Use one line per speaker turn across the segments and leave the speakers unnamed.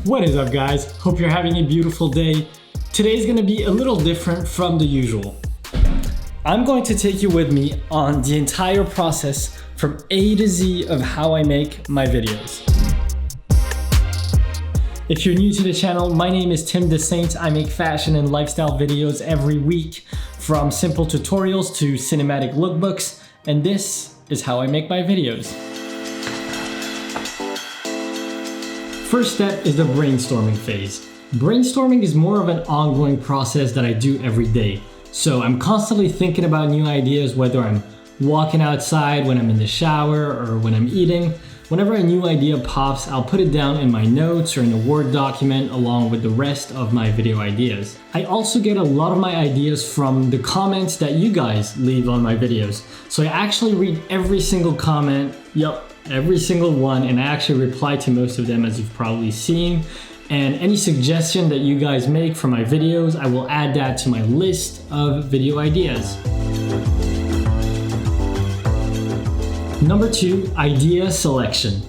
What is up, guys? Hope you're having a beautiful day. Today's gonna be a little different from the usual. I'm going to take you with me on the entire process from A to Z of how I make my videos. If you're new to the channel, my name is Dessaint. I make fashion and lifestyle videos every week, from simple tutorials to cinematic lookbooks, and this is how I make my videos. First step is the brainstorming phase. Brainstorming is more of an ongoing process that I do every day. So I'm constantly thinking about new ideas, whether I'm walking outside, when I'm in the shower, or when I'm eating. Whenever a new idea pops, I'll put it down in my notes or in a Word document along with the rest of my video ideas. I also get a lot of my ideas from the comments that you guys leave on my videos. So I actually read every single comment, every single one, and I actually reply to most of them, as you've probably seen. And any suggestion that you guys make for my videos, I will add that to my list of video ideas. Number 2, idea selection.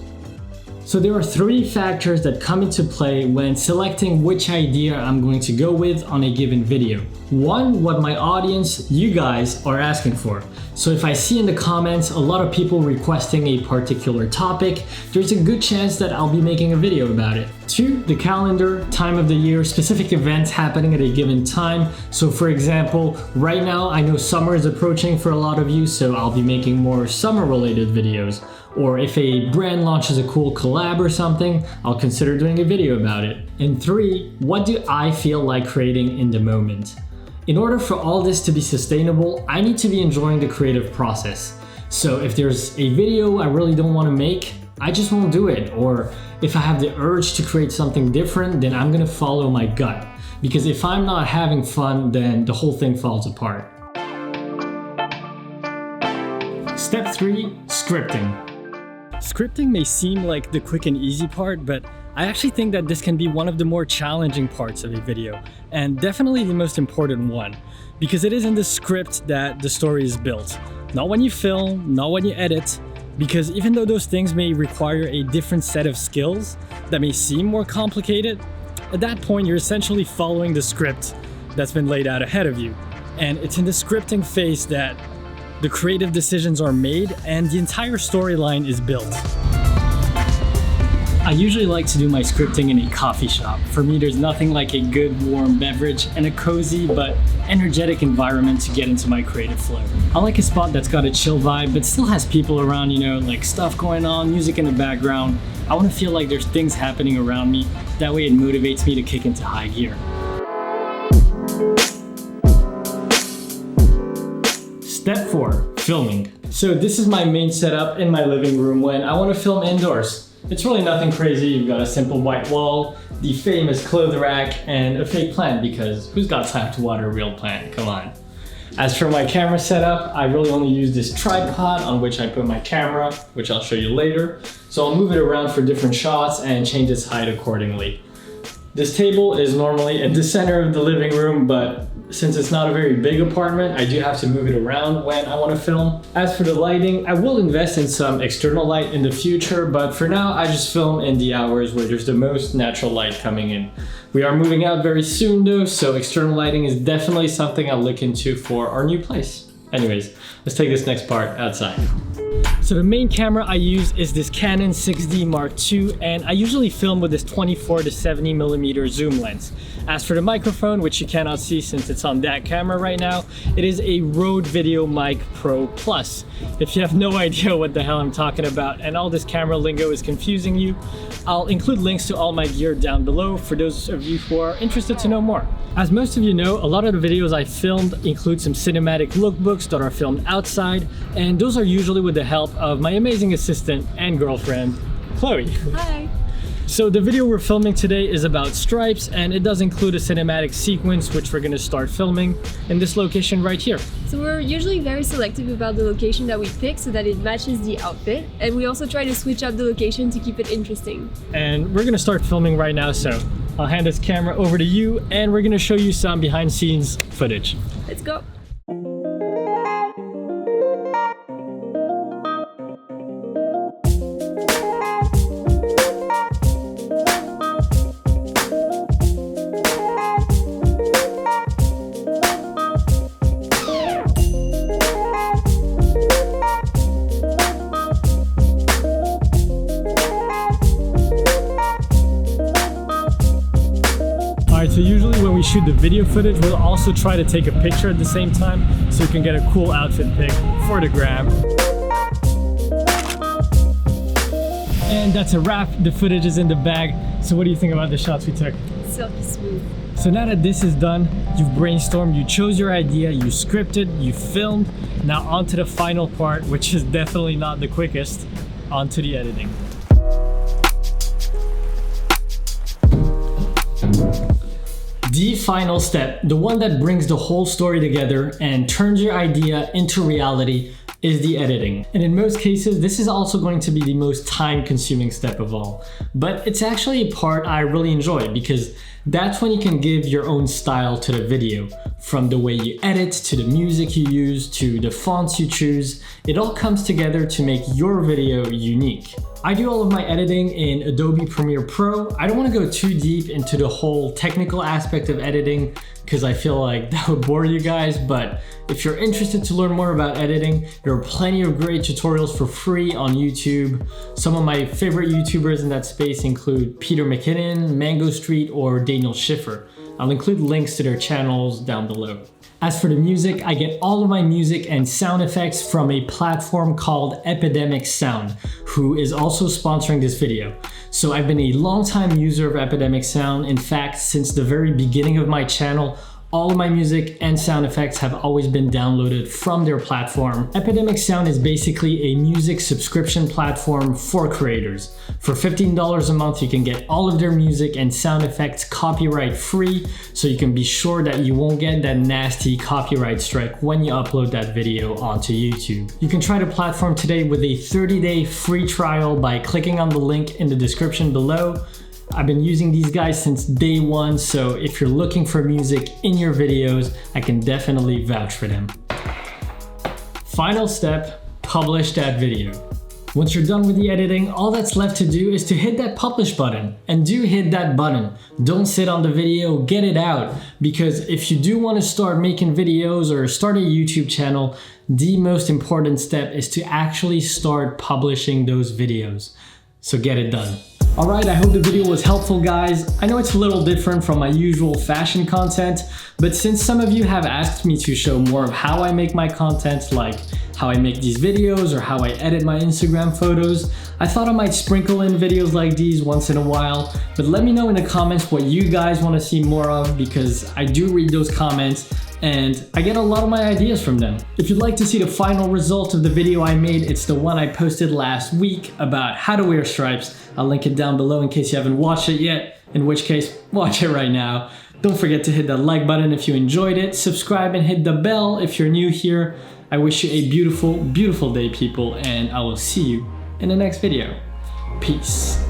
So there are 3 factors that come into play when selecting which idea I'm going to go with on a given video. 1, what my audience, you guys, are asking for. So if I see in the comments a lot of people requesting a particular topic, there's a good chance that I'll be making a video about it. 2, the calendar, time of the year, specific events happening at a given time. So for example, right now I know summer is approaching for a lot of you, so I'll be making more summer related videos. Or if a brand launches a cool collab or something, I'll consider doing a video about it. And 3, what do I feel like creating in the moment? In order for all this to be sustainable, I need to be enjoying the creative process. So if there's a video I really don't want to make, I just won't do it. Or if I have the urge to create something different, then I'm gonna follow my gut. Because if I'm not having fun, then the whole thing falls apart. Step 3, scripting. Scripting may seem like the quick and easy part, but I actually think that this can be one of the more challenging parts of a video, and definitely the most important one, because it is in the script that the story is built. Not when you film, not when you edit, because even though those things may require a different set of skills that may seem more complicated, at that point you're essentially following the script that's been laid out ahead of you. And it's in the scripting phase that the creative decisions are made and the entire storyline is built. I usually like to do my scripting in a coffee shop. For me, there's nothing like a good warm beverage and a cozy but energetic environment to get into my creative flow. I like a spot that's got a chill vibe but still has people around, like stuff going on, music in the background. I want to feel like there's things happening around me. That way it motivates me to kick into high gear. Step 4, filming. So this is my main setup in my living room when I want to film indoors. It's really nothing crazy. You've got a simple white wall, the famous clothes rack, and a fake plant, because who's got time to water a real plant? Come on. As for my camera setup, I really only use this tripod on which I put my camera, which I'll show you later. So I'll move it around for different shots and change its height accordingly. This table is normally at the center of the living room, but since it's not a very big apartment, I do have to move it around when I want to film. As for the lighting, I will invest in some external light in the future, but for now I just film in the hours where there's the most natural light coming in. We are moving out very soon though, so external lighting is definitely something I'll look into for our new place. Anyways, let's take this next part outside. So the main camera I use is this Canon 6D Mark II, and I usually film with this 24 to 70mm zoom lens. As for the microphone, which you cannot see since it's on that camera right now, it is a Rode Video Mic Pro Plus. If you have no idea what the hell I'm talking about and all this camera lingo is confusing you, I'll include links to all my gear down below for those of you who are interested to know more. As most of you know, a lot of the videos I filmed include some cinematic lookbooks that are filmed outside, and those are usually with the help of my amazing assistant and girlfriend, Chloe.
Hi.
So the video we're filming today is about stripes, and it does include a cinematic sequence which we're going to start filming in this location right here.
So we're usually very selective about the location that we pick so that it matches the outfit, and we also try to switch up the location to keep it interesting.
And we're going to start filming right now, so I'll hand this camera over to you and we're going to show you some behind the scenes footage.
Let's go.
shoot the video footage, we'll also try to take a picture at the same time so you can get a cool outfit pic for the gram. And that's a wrap. The footage is in the bag. So what do you think about the shots we took?
Silky smooth.
So now that this is done, you've brainstormed, you chose your idea, you scripted, you filmed. Now on to the final part, which is definitely not the quickest, onto the editing. The final step, the one that brings the whole story together and turns your idea into reality, is the editing. And in most cases, this is also going to be the most time-consuming step of all. But it's actually a part I really enjoy because that's when you can give your own style to the video. From the way you edit, to the music you use, to the fonts you choose, it all comes together to make your video unique. I do all of my editing in Adobe Premiere Pro. I don't want to go too deep into the whole technical aspect of editing because I feel like that would bore you guys, but if you're interested to learn more about editing, there are plenty of great tutorials for free on YouTube. Some of my favorite YouTubers in that space include Peter McKinnon, Mango Street, or Daniel Schiffer. I'll include links to their channels down below. As for the music, I get all of my music and sound effects from a platform called Epidemic Sound, who is also sponsoring this video. So I've been a longtime user of Epidemic Sound. In fact, since the very beginning of my channel, all of my music and sound effects have always been downloaded from their platform. Epidemic Sound is basically a music subscription platform for creators. For $15 a month, you can get all of their music and sound effects copyright free, so you can be sure that you won't get that nasty copyright strike when you upload that video onto YouTube. You can try the platform today with a 30-day free trial by clicking on the link in the description below. I've been using these guys since day one, so if you're looking for music in your videos, I can definitely vouch for them. Final step, publish that video. Once you're done with the editing, all that's left to do is to hit that publish button. And do hit that button. Don't sit on the video, get it out. Because if you do want to start making videos or start a YouTube channel, the most important step is to actually start publishing those videos. So get it done. Alright, I hope the video was helpful, guys. I know it's a little different from my usual fashion content, but since some of you have asked me to show more of how I make my content, like how I make these videos or how I edit my Instagram photos, I thought I might sprinkle in videos like these once in a while. But let me know in the comments what you guys want to see more of, because I do read those comments and I get a lot of my ideas from them. If you'd like to see the final result of the video I made, it's the one I posted last week about how to wear stripes. I'll link it down below in case you haven't watched it yet, in which case, watch it right now. Don't forget to hit that like button if you enjoyed it, subscribe and hit the bell if you're new here. I wish you a beautiful, beautiful day, people, and I will see you in the next video. Peace.